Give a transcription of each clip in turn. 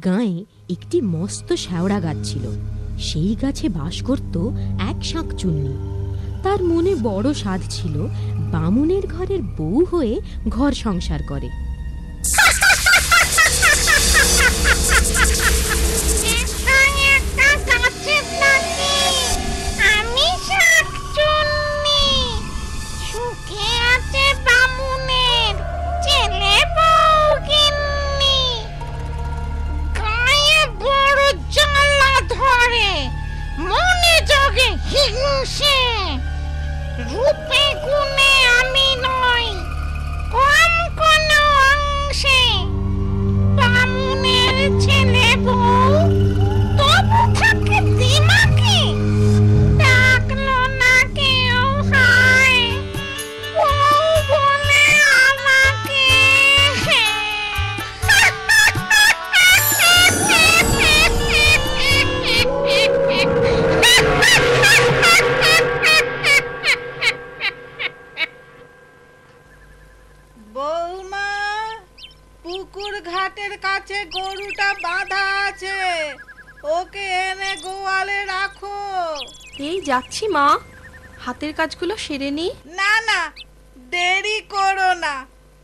গাঁয়ে একটি মস্ত শ্যাওড়া গাছ ছিল। সেই গাছে বাস করত এক শাঁকচুন্নি। তার মনে বড় সাধ ছিল বামুনের ঘরের বউ হয়ে ঘর সংসার করে। রূপে গুণে আমি নই কম কোন অংশে, বামুনের ছেলে বউ তবু থাকে দিমাকে, ডাকলো না কেউ হায় বউ বলে আমাকে। বৌমা, পুকুর ঘাটের কাছে গরুটা বাঁধা আছে, ওকে এনে গোয়ালে রাখো। এই যাচ্ছি মা, হাতের কাজগুলো সেরে নি। না না, দেরি করো না,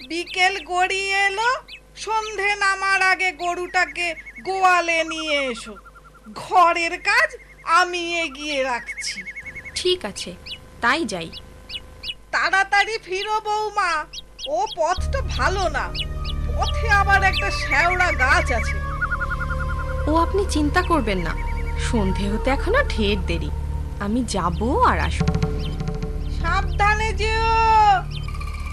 বিকেল গড়িয়ে এলো, সন্ধে নামার আগে গরুটাকে গোয়ালে নিয়ে এসো। ঘরের কাজ আমি এগিয়ে রাখছি। ঠিক আছে, তাই যাই। তাড়াতাড়ি ফিরো বৌমা, ও পথটা ভালো না, পথে আবার একটা শ্যাওড়া গাছ আছে। ও আপনি চিন্তা করবেন না, সন্ধে হতে এখনো ঢের দেরি, আমি যাব আর আসবো। সাবধানে যেও,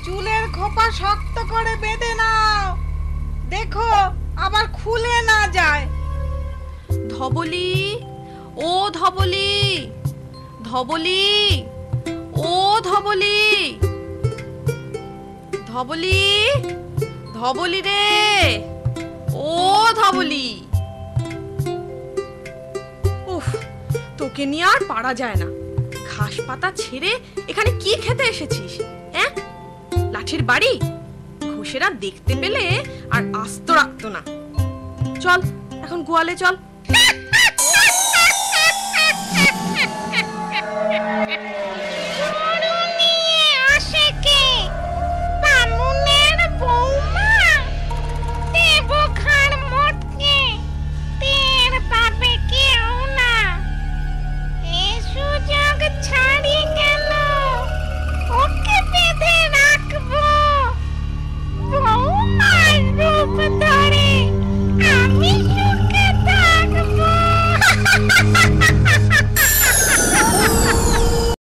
চুলের খোপা শক্ত করে বেঁধে নাও, দেখো আবার খুলে না যায়। ধবলি, ও ধবলি, ধবলি, ও ধবলি, ধবলি, ধবলি রে, ও ধবলি। উফ, তোকে নিয়ে আর পারা যায় না। ঘাস পাতা ছেড়ে এখানে কি খেতে এসেছিস? হ্যাঁ, লাঠির বাড়ি? ঘোষেরা দেখতে পেলে আর আস্ত রাখতো না। চল এখন গোয়ালে চল।